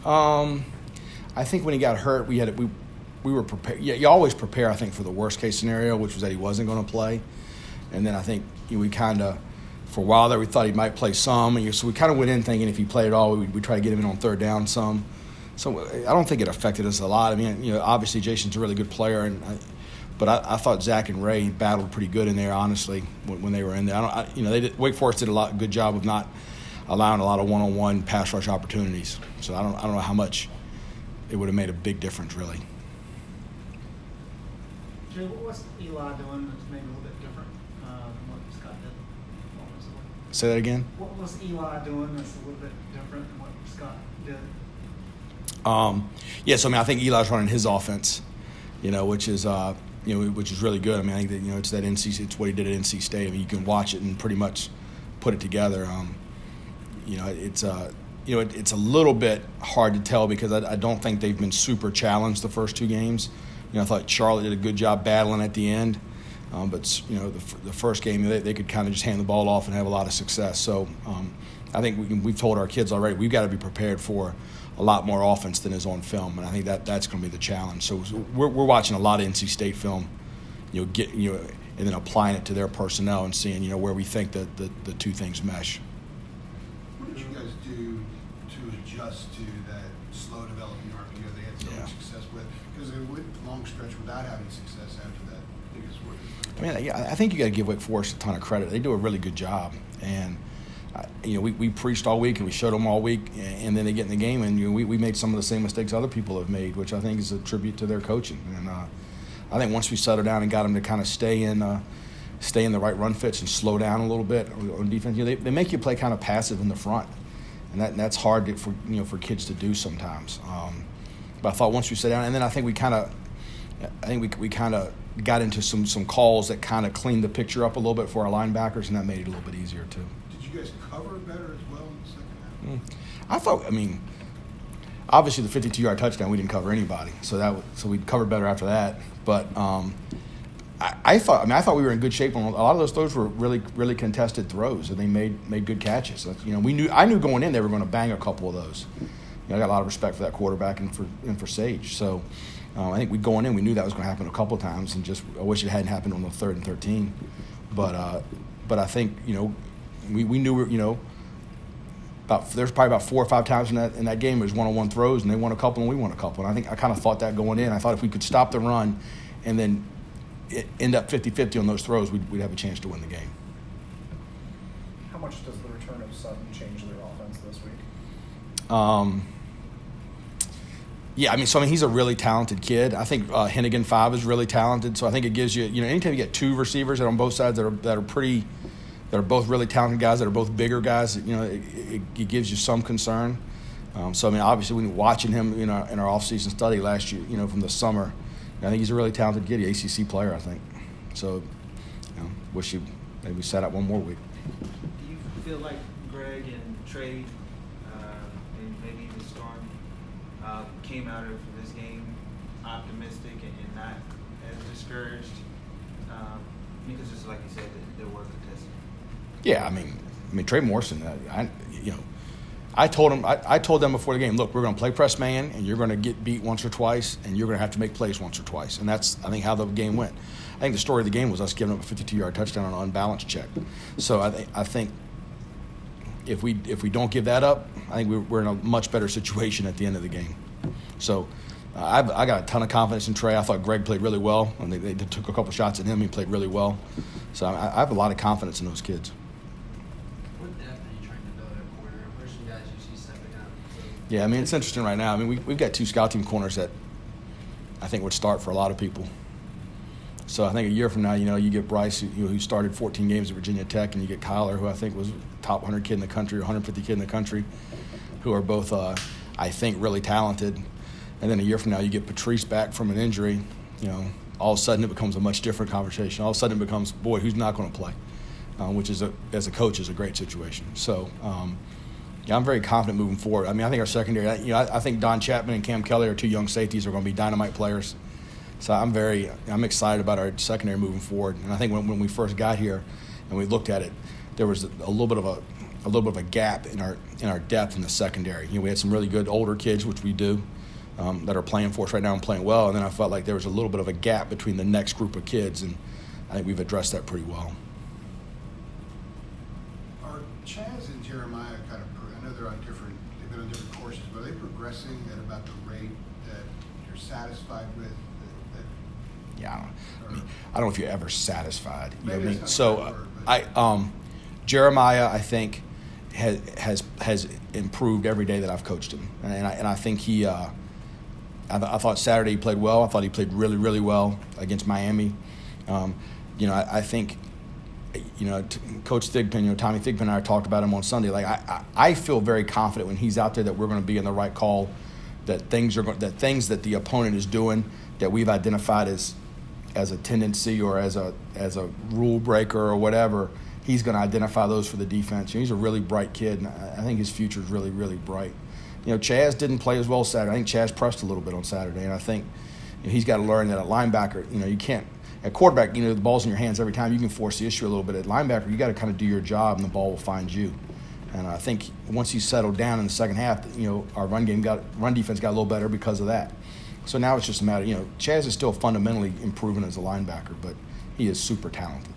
I think when he got hurt, we were prepared. Yeah, you always prepare, I think, for the worst case scenario, which was that he wasn't going to play. And then I think we kind of, for a while there, we thought he might play some. And so we kind of went in thinking if he played at all, we'd try to get him in on third down some. So I don't think it affected us a lot. I mean, obviously Jason's a really good player, but I thought Zach and Ray battled pretty good in there, honestly, when they were in there. Wake Forest did a good job of not allowing a lot of one-on-one pass rush opportunities. So I don't know how much it would have made a big difference, really. Jay, what was Eli doing that's maybe a little bit different than what Scott did offensively? Say that again? What was Eli doing that's a little bit different than what Scott did? So I think Eli's running his offense, which is really good. I mean, I think that it's that it's what he did at NC State. I mean, you can watch it and pretty much put it together. It's a little bit hard to tell because I don't think they've been super challenged the first two games. I thought Charlotte did a good job battling at the end, but the first game they could kind of just hand the ball off and have a lot of success. So I think we've told our kids already we've got to be prepared for a lot more offense than is on film, and I think that's going to be the challenge. So we're watching a lot of NC State film, and then applying it to their personnel and seeing where we think that the two things mesh. What did you guys do to adjust to that slow developing RPO they had so much success with? Because they went a long stretch without having success after that. I think it's worth it. I think you got to give Wake Forest a ton of credit. They do a really good job, and we preached all week and we showed them all week, and then they get in the game and we made some of the same mistakes other people have made, which I think is a tribute to their coaching. And I think once we settled down and got them to kind of stay in the right run fits and slow down a little bit on defense, they make you play kind of passive in the front, and that's hard for kids to do sometimes. But I thought once we sat down, and then I think we kind of got into some calls that kind of cleaned the picture up a little bit for our linebackers, and that made it a little bit easier too. Did you guys cover better as well in the second half? I thought, obviously the 52-yard touchdown, we didn't cover anybody, so we covered better after that. But I thought we were in good shape on a lot of those throws were really, really contested throws, and they made good catches. I knew going in they were going to bang a couple of those. I got a lot of respect for that quarterback and for Sage. So I think going in, we knew that was going to happen a couple of times, and I wish it hadn't happened on the 3rd and 13. But I think we knew there's probably about 4 or 5 times in that game it was one-on-one throws, and they won a couple and we won a couple. And I kind of thought that going in. I thought if we could stop the run and then end up 50-50 on those throws, we'd have a chance to win the game. How much does the return of Sutton change their offense this week? He's a really talented kid. I think Hennigan 5 is really talented. So I think it gives you, anytime you get two receivers that are on both sides that are both really talented guys, that are both bigger guys, it gives you some concern. Obviously when you're watching him, in our off-season study last year, from the summer, I think he's a really talented kid, ACC player, I think. So, wish he maybe sat out one more week. Do you feel like Greg and Trey, and maybe even Storm, came out of this game optimistic and not as discouraged? Because just like you said, there were contestants. Yeah, Trey Morrison. I told them before the game, look, we're going to play press man, and you're going to get beat once or twice, and you're going to have to make plays once or twice, and that's I think how the game went. I think the story of the game was us giving up a 52-yard touchdown on an unbalanced check. So I think if we don't give that up, I think we're in a much better situation at the end of the game. So I got a ton of confidence in Trey. I thought Greg played really well, and they took a couple shots at him. He played really well. So I have a lot of confidence in those kids. What depth are you trying to build at corner? Where's some guys you see stepping up? Yeah, it's interesting right now. We've got 2 scout team corners that I think would start for a lot of people. So I think a year from now, you get Bryce, who started 14 games at Virginia Tech, and you get Kyler, who I think was top 100 kid in the country, or 150 kid in the country, who are both, I think, really talented. And then a year from now, you get Patrice back from an injury. All of a sudden it becomes a much different conversation. All of a sudden it becomes, boy, who's not going to play, which is as a coach is a great situation. So, I'm very confident moving forward. I think our secondary. I think Don Chapman and Cam Kelly are 2 young safeties who are going to be dynamite players. So I'm excited about our secondary moving forward. And I think when we first got here and we looked at it, there was a little bit of a little bit of a gap in our depth in the secondary. You know, we had some really good older kids, which we do, that are playing for us right now and playing well. And then I felt like there was a little bit of a gap between the next group of kids, and I think we've addressed that pretty well. Are Chaz and Jeremiah kind of, I know they've been on different courses, but are they progressing at about the rate that you're satisfied with? Yeah, I don't know if you're ever satisfied. You know what I Maybe mean? that's So not the right word, Jeremiah, I think, has improved every day that I've coached him, and I think he. I thought Saturday he played well. I thought he played really, really well against Miami. You know, I think, you know, Coach Thigpen, you know, Tommy Thigpen and I talked about him on Sunday. Like I feel very confident when he's out there that we're going to be in the right call, that things that the opponent is doing that we've identified as a tendency or as a rule breaker or whatever, he's going to identify those for the defense. You know, he's a really bright kid, and I think his future is really, really bright. You know, Chaz didn't play as well Saturday. I think Chaz pressed a little bit on Saturday, and I think he's got to learn that at linebacker, you know, you can't – at quarterback, you know, the ball's in your hands every time. You can force the issue a little bit. At linebacker, you got to kind of do your job, and the ball will find you. And I think once he settled down in the second half, you know, our run defense got a little better because of that. So now it's just a matter – you know, Chaz is still fundamentally improving as a linebacker, but he is super talented.